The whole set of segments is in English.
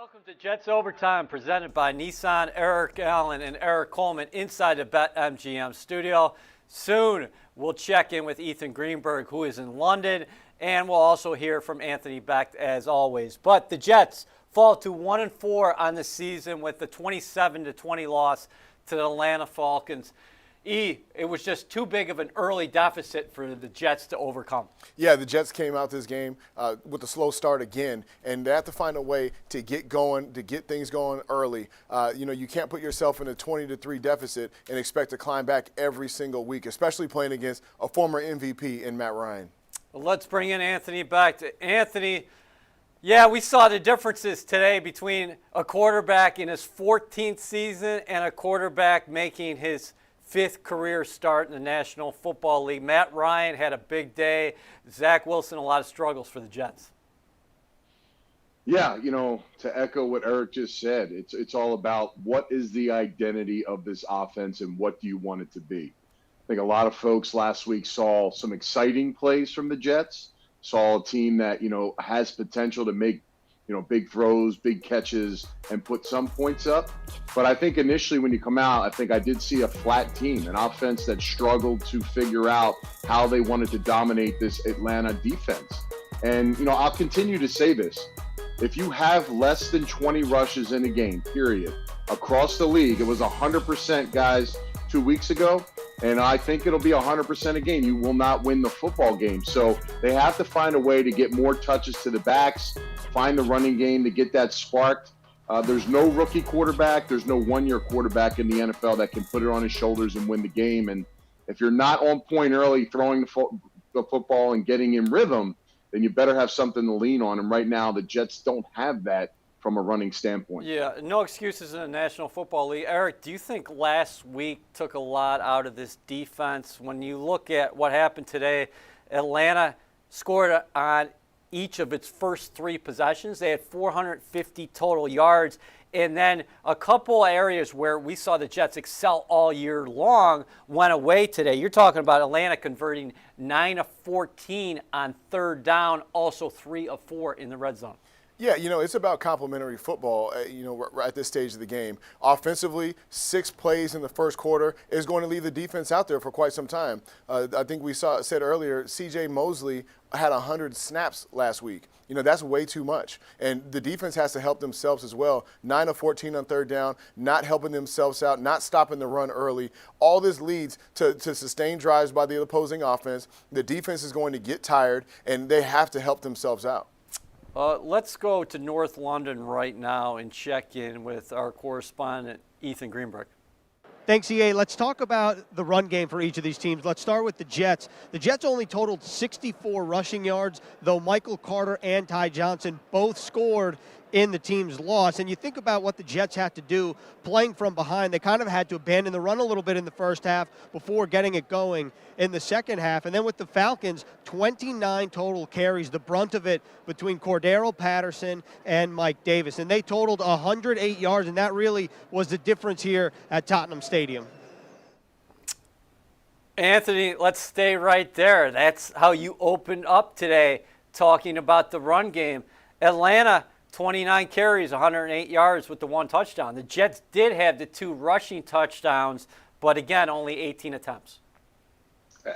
Welcome to Jets Overtime, presented by Nissan. Eric Allen and Eric Coleman inside the BetMGM studio. Soon, we'll check in with Ethan Greenberg, who is in London, and we'll also hear from Anthony Becht, as always. But the Jets fall to 1-4 on the season with the 27-20 loss to the Atlanta Falcons. It was just too big of an early deficit for the Jets to overcome. Yeah, the Jets came out this game with a slow start again, and they have to find a way to get going, to get things going early. You can't put yourself in a 20-3 deficit and expect to climb back every single week, especially playing against a former MVP in Matt Ryan. Well, let's bring in Anthony back. Anthony, yeah, we saw the differences today between a quarterback in his 14th season and a quarterback making his fifth career start in the National Football League. Matt Ryan had a big day. Zach Wilson, a lot of struggles for the Jets. Yeah, to echo what Eric just said, it's all about what is the identity of this offense and what do you want it to be. I think a lot of folks last week saw some exciting plays from the Jets, saw a team that, has potential to make, big throws, big catches, and put some points up. But I think initially when you come out, I think I did see a flat team, an offense that struggled to figure out how they wanted to dominate this Atlanta defense. And, I'll continue to say this. If you have less than 20 rushes in a game, period, across the league, it was 100%, guys, 2 weeks ago, and I think it'll be 100% again. You will not win the football game. So they have to find a way to get more touches to the backs, find the running game to get that sparked. There's no rookie quarterback. There's no one-year quarterback in the NFL that can put it on his shoulders and win the game. And if you're not on point early throwing the football and getting in rhythm, then you better have something to lean on. And right now the Jets don't have that from a running standpoint. Yeah, no excuses in the National Football League. Eric, do you think last week took a lot out of this defense? When you look at what happened today, Atlanta scored on each of its first three possessions. They had 450 total yards. And then a couple areas where we saw the Jets excel all year long went away today. You're talking about Atlanta converting 9 of 14 on third down, also 3 of 4 in the red zone. Yeah, it's about complementary football, at this stage of the game. Offensively, 6 plays in the first quarter is going to leave the defense out there for quite some time. I think we said earlier, C.J. Mosley had 100 snaps last week. That's way too much. And the defense has to help themselves as well. 9 of 14 on third down, not helping themselves out, not stopping the run early. All this leads to sustained drives by the opposing offense. The defense is going to get tired, and they have to help themselves out. Let's go to North London right now and check in with our correspondent, Ethan Greenberg. Thanks, EA. Let's talk about the run game for each of these teams. Let's start with the Jets. The Jets only totaled 64 rushing yards, though Michael Carter and Ty Johnson both scored in the team's loss. And you think about what the Jets had to do playing from behind. They kind of had to abandon the run a little bit in the first half before getting it going in the second half. And then with the Falcons, 29 total carries, the brunt of it between Cordero Patterson and Mike Davis. And they totaled 108 yards, and that really was the difference here at Tottenham Stadium. Anthony, let's stay right there. That's how you opened up today, talking about the run game. Atlanta, 29 carries, 108 yards with the 1 touchdown. The Jets did have the 2 rushing touchdowns, but again, only 18 attempts.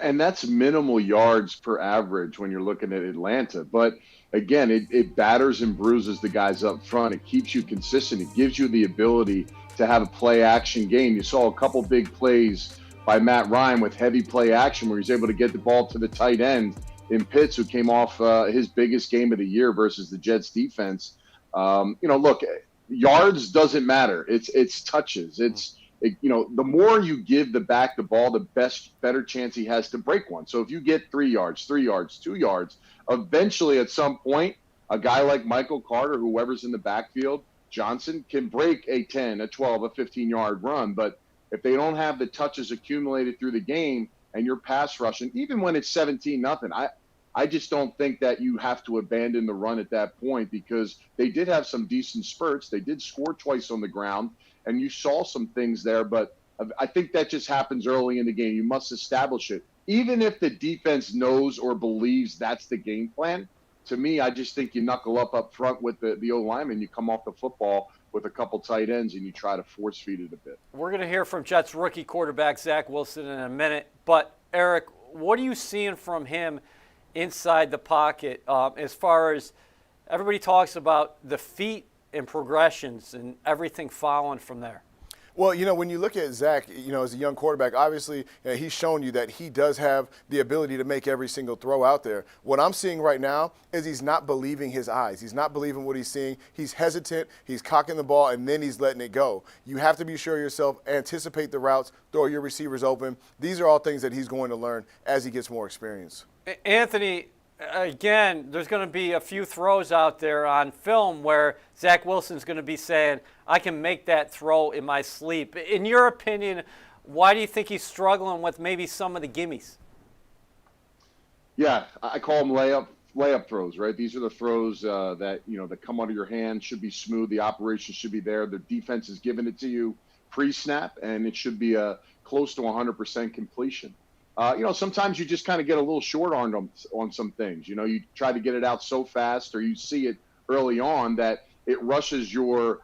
And that's minimal yards per average when you're looking at Atlanta. But again, it batters and bruises the guys up front. It keeps you consistent. It gives you the ability to have a play action game. You saw a couple big plays by Matt Ryan with heavy play action where he's able to get the ball to the tight end in Pitts, who came off his biggest game of the year versus the Jets defense. Look, yards doesn't matter. It's touches. The more you give the back the ball, the better chance he has to break one. So if you get 3 yards, 2 yards, eventually at some point, a guy like Michael Carter, whoever's in the backfield, Johnson, can break a 10, a 12, a 15-yard run. But if they don't have the touches accumulated through the game and you're pass rushing, even when it's 17-0, I just don't think that you have to abandon the run at that point, because they did have some decent spurts. They did score twice on the ground, and you saw some things there. But I think that just happens early in the game. You must establish it. Even if the defense knows or believes that's the game plan, to me, I just think you knuckle up front with the O lineman. You come off the football with a couple tight ends and you try to force feed it a bit. We're going to hear from Jets rookie quarterback Zach Wilson in a minute. But, Eric, what are you seeing from him inside the pocket as far as everybody talks about the feet and progressions and everything following from there? Well, when you look at Zach, as a young quarterback, obviously he's shown you that he does have the ability to make every single throw out there. What I'm seeing right now is he's not believing his eyes. He's not believing what he's seeing. He's hesitant. He's cocking the ball, and then he's letting it go. You have to be sure of yourself, anticipate the routes, throw your receivers open. These are all things that he's going to learn as he gets more experience. Anthony, again, there's going to be a few throws out there on film where Zach Wilson's going to be saying, I can make that throw in my sleep. In your opinion, why do you think he's struggling with maybe some of the gimmies? Yeah, I call them layup throws, right? These are the throws that come out of your hand, should be smooth. The operation should be there. The defense is giving it to you pre-snap, and it should be close to 100% completion. Sometimes you just kind of get a little short-armed on some things. You try to get it out so fast, or you see it early on that it rushes your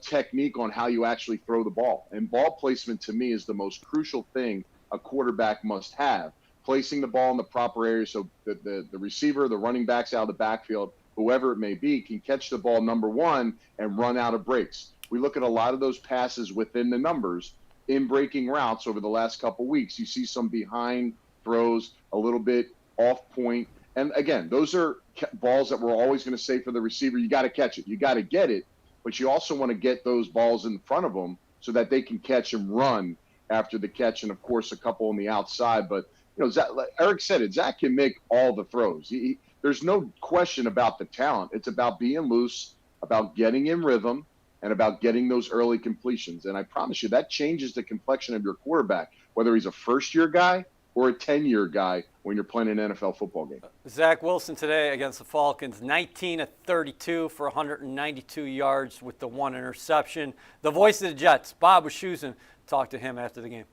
technique on how you actually throw the ball. And ball placement, to me, is the most crucial thing a quarterback must have. Placing the ball in the proper area so that the receiver, the running backs out of the backfield, whoever it may be, can catch the ball, number one, and run out of breaks. We look at a lot of those passes within the numbers in breaking routes over the last couple weeks. You see some behind throws, a little bit off point. And again, those are balls that we're always going to say for the receiver, you got to catch it. You got to get it, but you also want to get those balls in front of them so that they can catch and run after the catch. And of course, a couple on the outside. But Zach, like Eric said it, Zach can make all the throws. There's no question about the talent. It's about being loose, about getting in rhythm, and about getting those early completions. And I promise you, that changes the complexion of your quarterback, whether he's a first-year guy or a 10-year guy when you're playing an NFL football game. Zach Wilson today against the Falcons, 19 of 32 for 192 yards with the one interception. The voice of the Jets, Bob Wischusen, talked to him after the game.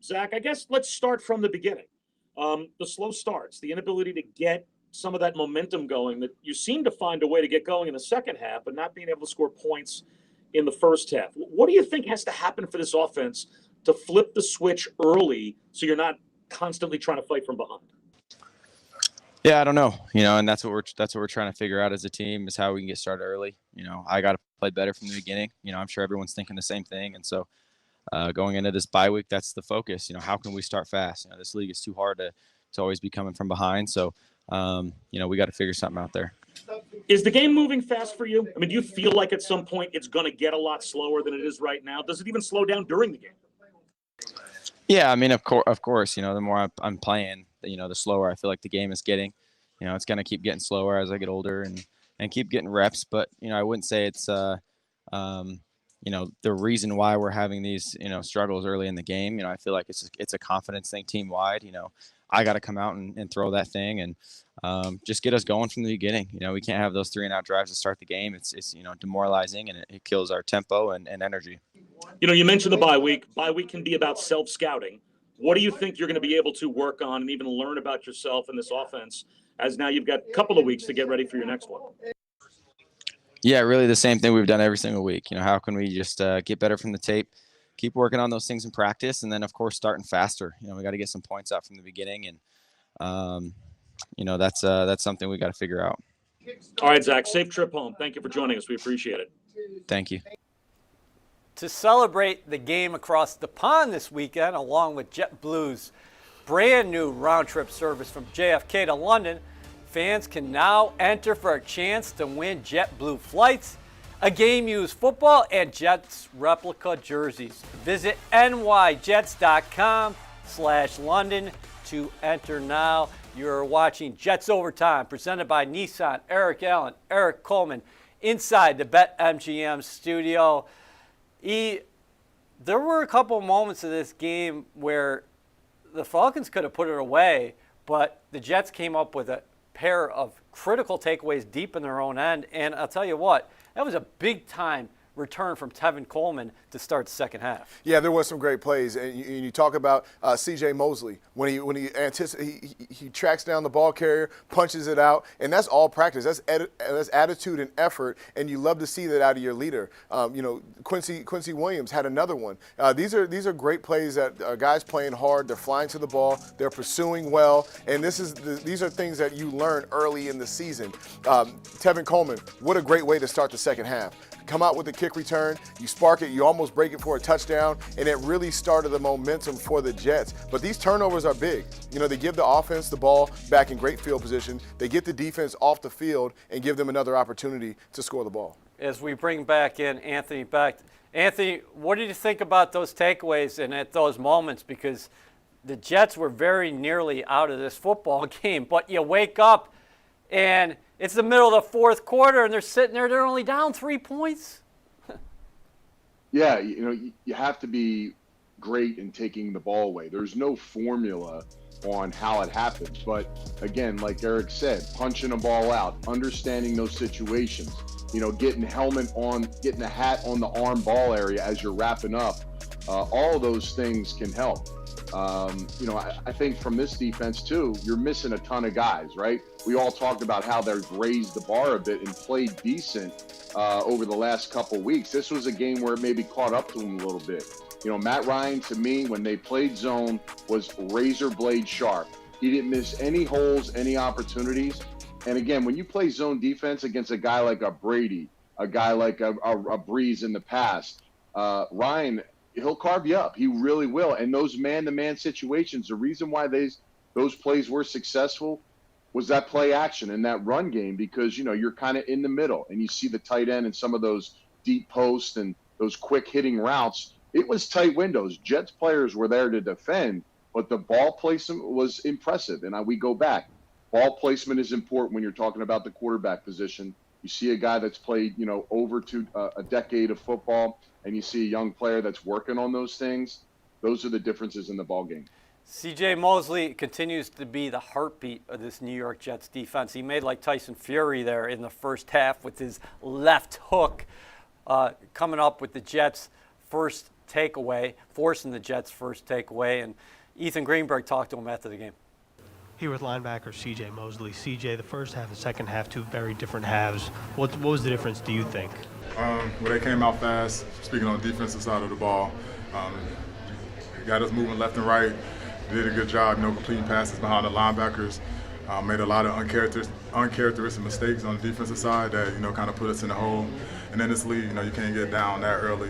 Zach, I guess let's start from the beginning. The slow starts, the inability to get some of that momentum going that you seem to find a way to get going in the second half, but not being able to score points in the first half. What do you think has to happen for this offense to flip the switch early so you're not constantly trying to fight from behind? Yeah, I don't know. And that's what we're trying to figure out as a team is how we can get started early. I got to play better from the beginning. I'm sure everyone's thinking the same thing. And so going into this bye week, that's the focus. How can we start fast? This league is too hard to always be coming from behind. So, we got to figure something out there. Is the game moving fast for you? I mean, do you feel like at some point it's going to get a lot slower than it is right now? Does it even slow down during the game? Yeah, I mean, of course, the more I'm playing, the slower I feel like the game is getting. It's going to keep getting slower as I get older and keep getting reps. But, I wouldn't say it's, the reason why we're having these, struggles early in the game. I feel like it's a confidence thing team wide. I got to come out and throw that thing and just get us going from the beginning. We can't have those 3-and-out drives to start the game. It's demoralizing, and it kills our tempo and energy. You mentioned the bye week. Bye week can be about self-scouting. What do you think you're going to be able to work on and even learn about yourself in this offense as now you've got a couple of weeks to get ready for your next one? Yeah, really the same thing we've done every single week. How can we just get better from the tape, keep working on those things in practice, and then, of course, starting faster. We got to get some points out from the beginning, and, that's something we got to figure out. All right, Zach, safe trip home. Thank you for joining us. We appreciate it. Thank you. To celebrate the game across the pond this weekend, along with JetBlue's brand new round-trip service from JFK to London, fans can now enter for a chance to win JetBlue flights, a game-used football, and Jets replica jerseys. Visit nyjets.com/London to enter now. You're watching Jets Overtime, presented by Nissan. Eric Allen, Eric Coleman, inside the BetMGM studio. There were a couple moments of this game where the Falcons could have put it away, but the Jets came up with a pair of critical takeaways deep in their own end. And I'll tell you what, that was a big-time return from Tevin Coleman to start the second half. Yeah, there was some great plays, and you talk about C.J. Mosley when he tracks down the ball carrier, punches it out, and that's all practice. That's attitude and effort, and you love to see that out of your leader. Quincy Williams had another one. These are great plays that guys playing hard. They're flying to the ball. They're pursuing well, and these are things that you learn early in the season. Tevin Coleman, what a great way to start the second half. Come out with a kick return, you spark it, you almost break it for a touchdown, and it really started the momentum for the Jets. But these turnovers are big. They give the offense the ball back in great field position. They get the defense off the field and give them another opportunity to score the ball. As we bring back in Anthony Becht. Anthony, what did you think about those takeaways and at those moments? Because the Jets were very nearly out of this football game, but you wake up and it's the middle of the fourth quarter, and they're sitting there. They're only down 3 points. Yeah, you have to be great in taking the ball away. There's no formula on how it happens. But, again, like Eric said, punching a ball out, understanding those situations, getting getting the hat on the arm ball area as you're wrapping up, all those things can help. I think from this defense, too, you're missing a ton of guys, right? We all talked about how they've raised the bar a bit and played decent over the last couple weeks. This was a game where it maybe caught up to them a little bit. Matt Ryan, to me, when they played zone, was razor blade sharp. He didn't miss any holes, any opportunities. And again, when you play zone defense against a guy like a Brady, a guy like a Breeze in the past, Ryan, he'll carve you up. He really will. And those man-to-man situations, the reason why those plays were successful was that play action and that run game, because, you're kind of in the middle and you see the tight end and some of those deep posts and those quick hitting routes. It was tight windows. Jets players were there to defend, but the ball placement was impressive. And we go back. Ball placement is important when you're talking about the quarterback position. You see a guy that's played, over a decade of football, and you see a young player that's working on those things. Those are the differences in the ball game. C.J. Mosley continues to be the heartbeat of this New York Jets defense. He made like Tyson Fury there in the first half with his left hook, coming up with the Jets' first takeaway, forcing the Jets' first takeaway. And Ethan Greenberg talked to him after the game. Here with linebacker C.J. Mosley. C.J., the first half, the second half, two very different halves. What was the difference, do you think? Well, they came out fast, speaking on the defensive side of the ball. Got us moving left and right. Did a good job, completing passes behind the linebackers. Made a lot of uncharacteristic mistakes on the defensive side that, kind of put us in the hole. And in this league, you can't get down that early.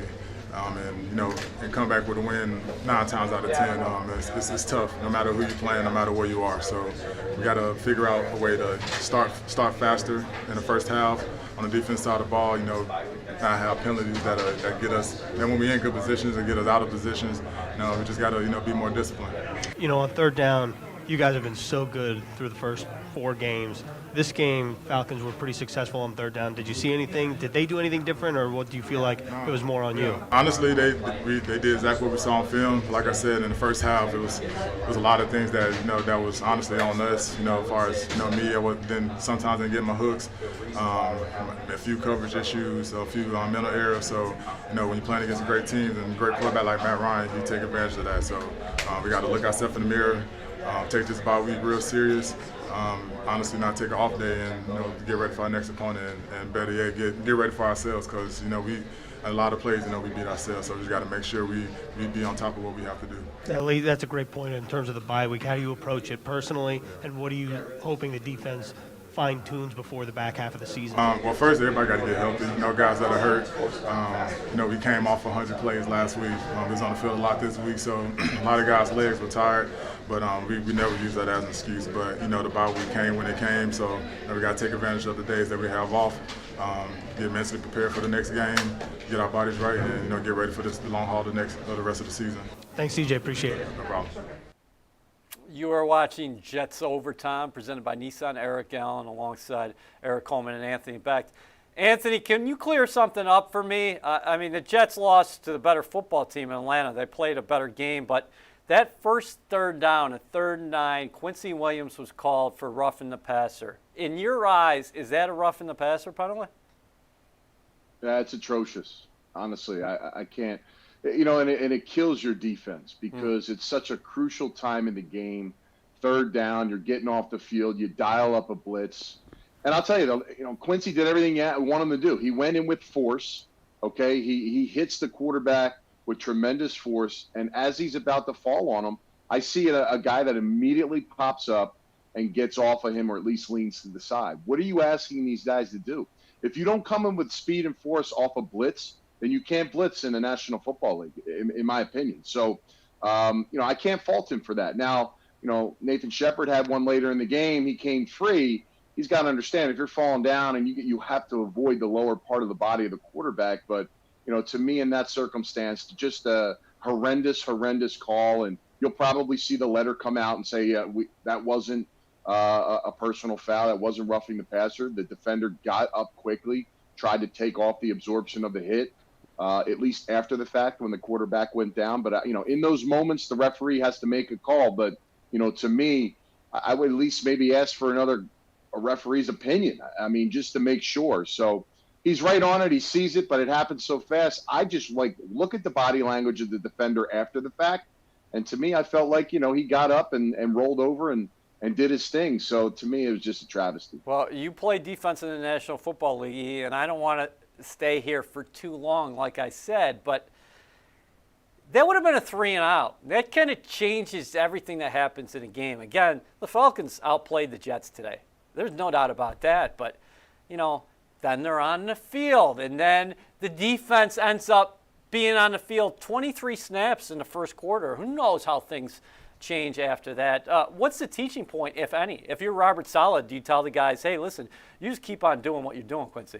And come back with a win 9 times out of 10. It's tough, no matter who you're playing, no matter where you are. So we got to figure out a way to start faster in the first half on the defense side of the ball. Not have penalties that get us. Then when we're in good positions and get us out of positions, we just got to be more disciplined. On third down, you guys have been so good through the first 4 games. This game, Falcons were pretty successful on third down. Did you see anything? Did they do anything different, or what do you feel like it was more on you? Honestly, they did exactly what we saw on film. Like I said, in the first half, it was a lot of things that that was honestly on us. As far as me, then sometimes I get my hooks, a few coverage issues, a few mental errors. So when you're playing against great teams and a great quarterback like Matt Ryan, you take advantage of that. So we got to look ourselves in the mirror, take this bye week real serious. Honestly, not take an off day and get ready for our next opponent, and better yet, get ready for ourselves, because we a lot of plays we beat ourselves, so we just got to make sure we be on top of what we have to do. That's a great point in terms of the bye week. How do you approach it personally, and what are you hoping the defense fine-tunes before the back half of the season? Well, first, everybody got to get healthy. Guys that are hurt. We came off 100 plays last week. We was on the field a lot this week, so a lot of guys' legs were tired. But we never use that as an excuse. But, the bye week came when it came, so we got to take advantage of the days that we have off, get mentally prepared for the next game, get our bodies right, and, get ready for the long haul the rest of the season. Thanks, CJ. Appreciate it. No problem. You are watching Jets Overtime, presented by Nissan. Eric Allen alongside Eric Coleman and Anthony Becht. Anthony, can you clear something up for me? The Jets lost to the better football team in Atlanta. They played a better game, but that first third down, a 3rd and 9, Quincy Williams was called for roughing the passer. In your eyes, is that a roughing the passer penalty? That's atrocious. Honestly, I can't. And it kills your defense because it's such a crucial time in the game. Third down, you're getting off the field, you dial up a blitz. And I'll tell you, Quincy did everything you want him to do. He went in with force, okay? He hits the quarterback with tremendous force, and as he's about to fall on him, I see a guy that immediately pops up and gets off of him or at least leans to the side. What are you asking these guys to do? If you don't come in with speed and force off a blitz, then you can't blitz in the National Football League, in my opinion. So, I can't fault him for that. Now, Nathan Shepard had one later in the game. He came free. He's got to understand if you're falling down and you have to avoid the lower part of the body of the quarterback. But, to me in that circumstance, just a horrendous call. And you'll probably see the letter come out and say, that wasn't a personal foul. That wasn't roughing the passer. The defender got up quickly, tried to take off the absorption of the hit, at least after the fact when the quarterback went down. But, in those moments, the referee has to make a call. But, to me, I would at least maybe ask for a referee's opinion. I mean, just to make sure. So he's right on it. He sees it, but it happens so fast. I just look at the body language of the defender after the fact. And to me, I felt like, he got up and rolled over and did his thing. So to me, it was just a travesty. Well, you play defense in the National Football League, and I don't want to stay here for too long, like I said, but that would have been a 3-and-out. That kind of changes everything that happens in a game. Again, the Falcons outplayed the Jets today. There's no doubt about that. But, then they're on the field, and then the defense ends up being on the field 23 snaps in the first quarter. Who knows how things change after that? What's the teaching point, if any? If you're Robert Saleh, do you tell the guys, hey, listen, you just keep on doing what you're doing, Quincy?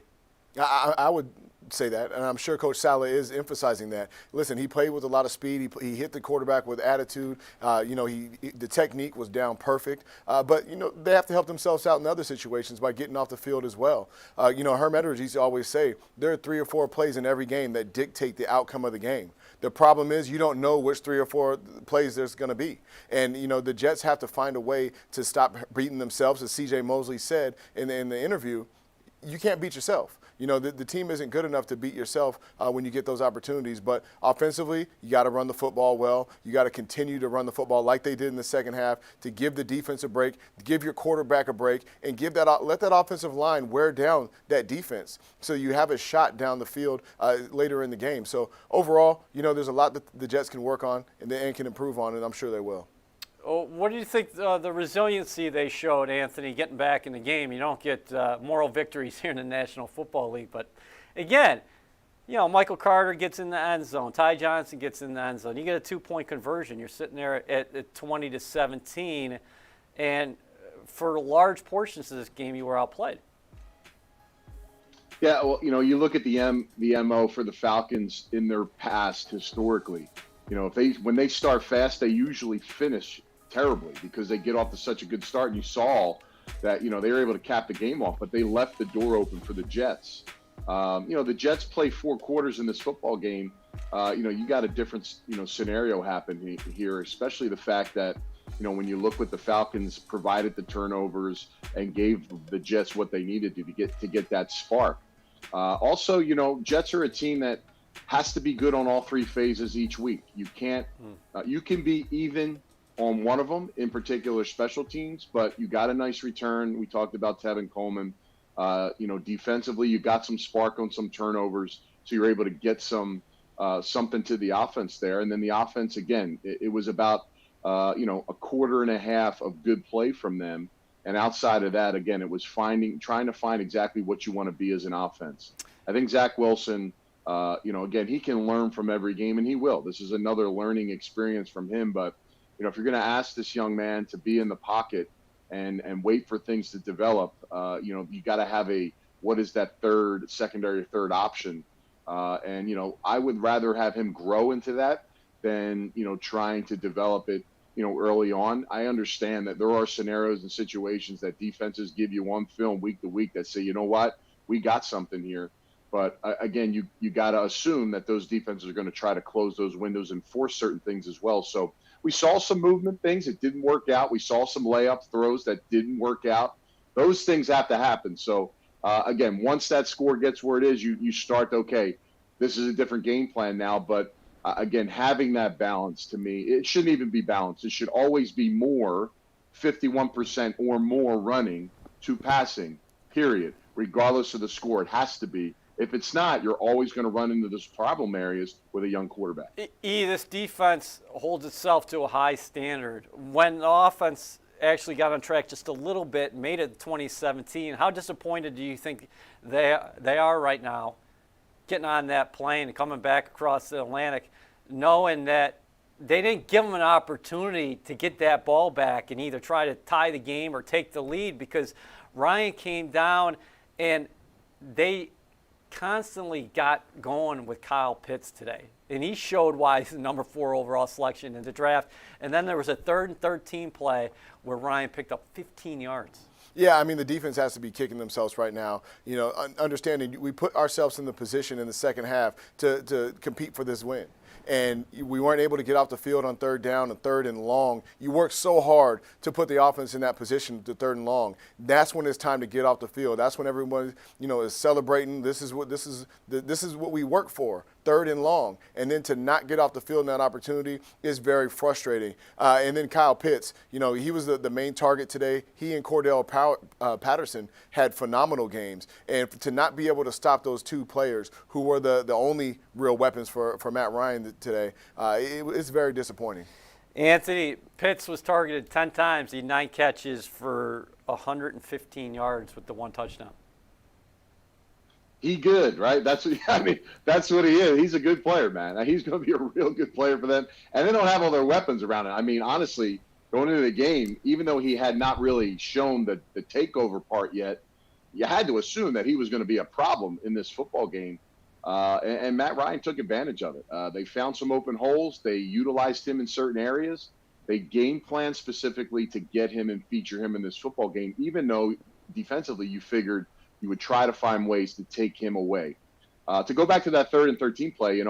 I would say that, and I'm sure Coach Saleh is emphasizing that. Listen, he played with a lot of speed. He hit the quarterback with attitude. The technique was down perfect. But they have to help themselves out in other situations by getting off the field as well. Herm Edwards used to always say there are 3 or 4 plays in every game that dictate the outcome of the game. The problem is you don't know which 3 or 4 plays there's going to be. And, the Jets have to find a way to stop beating themselves. As C.J. Mosley said in the interview, you can't beat yourself. The team isn't good enough to beat yourself when you get those opportunities. But offensively, you got to run the football well. You got to continue to run the football like they did in the second half to give the defense a break, give your quarterback a break, and let that offensive line wear down that defense so you have a shot down the field later in the game. So overall, there's a lot that the Jets can work on and can improve on, and I'm sure they will. What do you think the resiliency they showed, Anthony, getting back in the game? You don't get moral victories here in the National Football League. But, again, Michael Carter gets in the end zone. Ty Johnson gets in the end zone. You get a 2-point conversion. You're sitting there at 20-17. And for large portions of this game, you were outplayed. Yeah, well, you look at the MO for the Falcons in their past historically. When they start fast, they usually finish terribly because they get off to such a good start. And you saw that, they were able to cap the game off, but they left the door open for the Jets. The Jets play 4 quarters in this football game. You got a different, scenario happen here, especially the fact that, when you look what the Falcons provided the turnovers and gave the Jets what they needed to get that spark. Also, Jets are a team that has to be good on all 3 phases each week. You can't, you can be even on one of them, in particular special teams, but you got a nice return. We talked about Tevin Coleman. Defensively, you got some spark on some turnovers, so you're able to get something to the offense there. And then the offense, again, it was about, a quarter and a half of good play from them. And outside of that, again, it was trying to find exactly what you want to be as an offense. I think Zach Wilson, again, he can learn from every game, and he will. This is another learning experience from him. But, if you're going to ask this young man to be in the pocket and wait for things to develop, you got to have what is that secondary third option. I would rather have him grow into that than, trying to develop it, early on. I understand that there are scenarios and situations that defenses give you on film week to week that say, you know what, we got something here. But again, you got to assume that those defenses are going to try to close those windows and force certain things as well. So we saw some movement things. It didn't work out. We saw some layup throws that didn't work out. Those things have to happen. So again, once that score gets where it is, you start, okay, this is a different game plan now. But again, having that balance, to me, it shouldn't even be balanced. It should always be more 51% or more running to passing, period, regardless of the score. It has to be. If it's not, you're always going to run into those problem areas with a young quarterback. This defense holds itself to a high standard. When the offense actually got on track just a little bit, made it 2017, how disappointed do you think they are right now getting on that plane and coming back across the Atlantic, knowing that they didn't give them an opportunity to get that ball back and either try to tie the game or take the lead, because Ryan came down and they constantly got going with Kyle Pitts today. And he showed why he's the number 4 overall selection in the draft. And then there was a 3rd and 13 play where Ryan picked up 15 yards. Yeah, I mean, the defense has to be kicking themselves right now. Understanding we put ourselves in the position in the second half to compete for this win. And we weren't able to get off the field on 3rd down and 3rd and long. You worked so hard to put the offense in that position to 3rd and long. That's when it's time to get off the field. That's when everyone, is celebrating. This is what we work for, 3rd and long. And then to not get off the field in that opportunity is very frustrating. And then Kyle Pitts, he was the main target today. He and Cordell Patterson had phenomenal games. And to not be able to stop those 2 players who were the only real weapons for Matt Ryan today, it's very disappointing. Anthony, Pitts was targeted 10 times. He had 9 catches for 115 yards with the 1 touchdown. He good, right? That's what he is. He's a good player, man. He's going to be a real good player for them. And they don't have all their weapons around him. I mean, honestly, going into the game, even though he had not really shown the takeover part yet, you had to assume that he was going to be a problem in this football game. And Matt Ryan took advantage of it. They found some open holes. They utilized him in certain areas. They game planned specifically to get him and feature him in this football game, even though defensively you figured you would try to find ways to take him away. To go back to that 3rd and 13 play,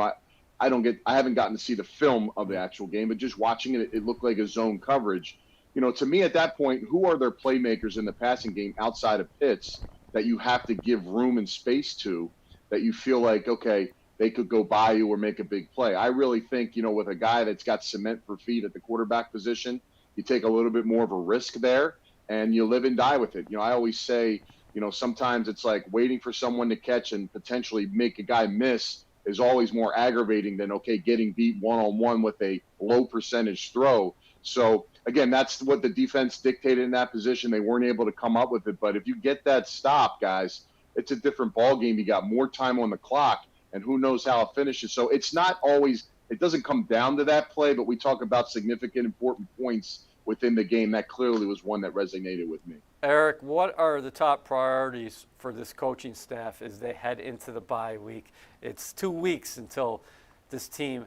I haven't gotten to see the film of the actual game, but just watching it, it looked like a zone coverage. To me at that point, who are their playmakers in the passing game outside of Pitts that you have to give room and space to, that you feel like, okay, they could go by you or make a big play? I really think, with a guy that's got cement for feet at the quarterback position, you take a little bit more of a risk there and you live and die with it. I always say, sometimes it's like waiting for someone to catch and potentially make a guy miss is always more aggravating than, okay, getting beat one-on-one with a low percentage throw. So, again, that's what the defense dictated in that position. They weren't able to come up with it. But if you get that stop, guys, it's a different ball game. You got more time on the clock, and who knows how it finishes. So it's not always – it doesn't come down to that play, but we talk about significant, important points within the game. That clearly was one that resonated with me. Eric, what are the top priorities for this coaching staff as they head into the bye week? It's 2 weeks until this team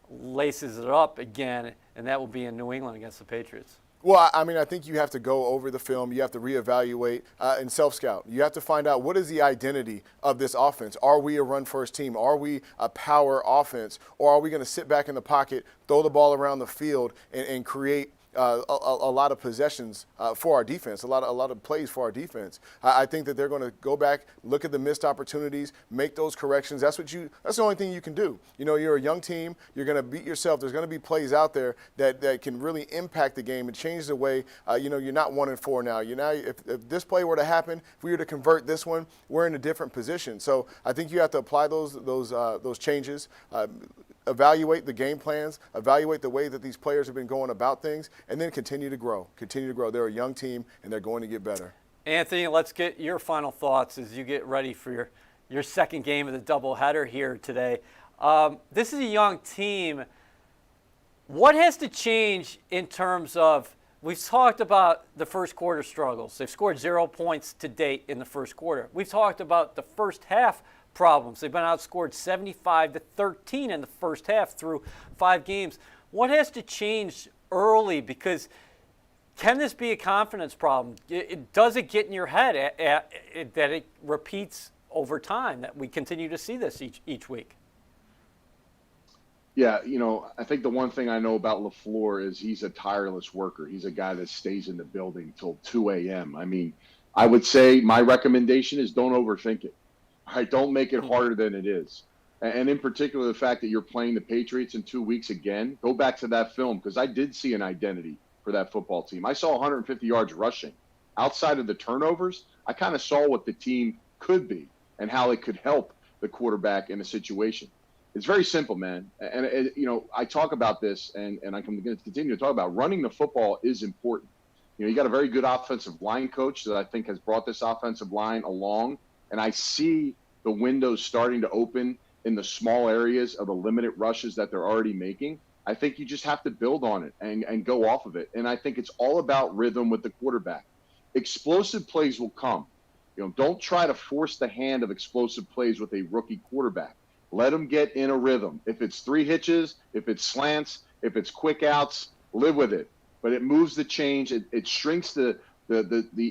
laces it up again, and that will be in New England against the Patriots. Well, I mean, I think you have to go over the film. You have to reevaluate and self-scout. You have to find out what is the identity of this offense. Are we a run-first team? Are we a power offense? Or are we going to sit back in the pocket, throw the ball around the field, and create a lot of possessions for our defense, a lot of plays for our defense? I think that they're going to go back, look at the missed opportunities, make those corrections. That's the only thing you can do. You're a young team. You're going to beat yourself. There's going to be plays out there that can really impact the game and change the way. You're not 1-4 now. If this play were to happen, if we were to convert this one, we're in a different position. So I think you have to apply those changes. Evaluate the game plans, evaluate the way that these players have been going about things, and then continue to grow. They're a young team, and they're going to get better. Anthony, let's get your final thoughts as you get ready for your second game of the doubleheader here today. This is a young team. What has to change in terms of, we've talked about the first quarter struggles. They've scored 0 points to date in the first quarter. We've talked about the first half problems. They've been outscored 75-13 in the first half through 5 games. What has to change early? Because can this be a confidence problem? Does it get in your head that it repeats over time, that we continue to see this each week? Yeah, I think the one thing I know about LaFleur is he's a tireless worker. He's a guy that stays in the building till 2 a.m. I mean, I would say my recommendation is don't overthink it. All right, don't make it harder than it is. And in particular, the fact that you're playing the Patriots in 2 weeks again, go back to that film, because I did see an identity for that football team. I saw 150 yards rushing. Outside of the turnovers, I kind of saw what the team could be and how it could help the quarterback in a situation. It's very simple, man. And I talk about this, and I'm going to continue to talk about running the football is important. You got a very good offensive line coach that I think has brought this offensive line along, and I see the windows starting to open in the small areas of the limited rushes that they're already making. I think you just have to build on it and go off of it. And I think it's all about rhythm with the quarterback. Explosive plays will come. Don't try to force the hand of explosive plays with a rookie quarterback. Let them get in a rhythm. If it's 3 hitches, if it's slants, if it's quick outs, live with it. But it moves the change. It shrinks the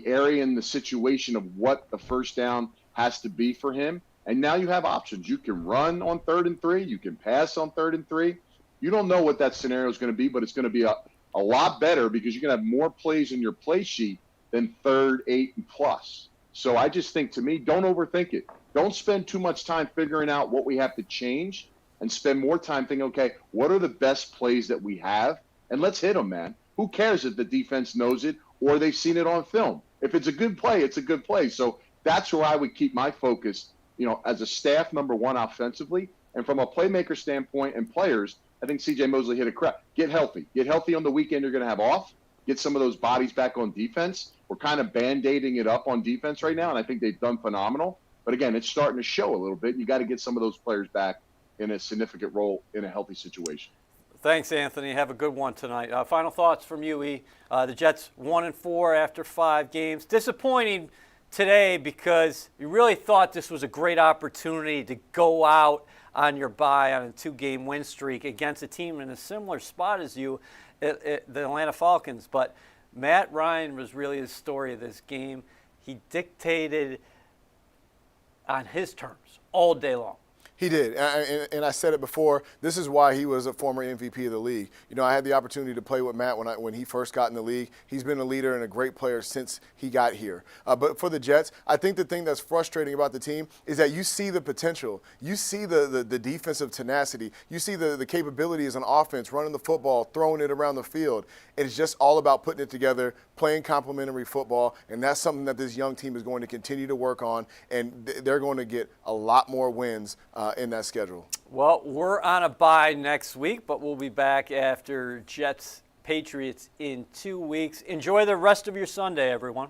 area and the situation of what the first down has to be for him. And now you have options. You can run on 3rd and 3. You can pass on 3rd and 3. You don't know what that scenario is going to be, but it's going to be a lot better because you're going to have more plays in your play sheet than 3rd, 8, and plus. So I just think, to me, don't overthink it. Don't spend too much time figuring out what we have to change and spend more time thinking, okay, what are the best plays that we have? And let's hit them, man. Who cares if the defense knows it or they've seen it on film? If it's a good play, it's a good play. So that's where I would keep my focus, as a staff, number one, offensively. And from a playmaker standpoint and players, I think C.J. Mosley hit a crap. Get healthy. Get healthy on the weekend you're going to have off. Get some of those bodies back on defense. We're kind of Band-Aiding it up on defense right now, and I think they've done phenomenal. But, again, it's starting to show a little bit. You got to get some of those players back in a significant role in a healthy situation. Thanks, Anthony. Have a good one tonight. Final thoughts from you, E. The Jets 1-4 after 5 games. Disappointing today because you really thought this was a great opportunity to go out on your bye on a 2-game win streak against a team in a similar spot as you, the Atlanta Falcons. But Matt Ryan was really the story of this game. He dictated on his terms all day long. He did, and I said it before. This is why he was a former MVP of the league. I had the opportunity to play with Matt when he first got in the league. He's been a leader and a great player since he got here. But for the Jets, I think the thing that's frustrating about the team is that you see the potential. You see the defensive tenacity. You see the capabilities on offense, running the football, throwing it around the field. It's just all about putting it together, playing complementary football, and that's something that this young team is going to continue to work on, and they're going to get a lot more wins in that schedule. Well, we're on a bye next week, but we'll be back after Jets Patriots in 2 weeks. Enjoy the rest of your Sunday, everyone.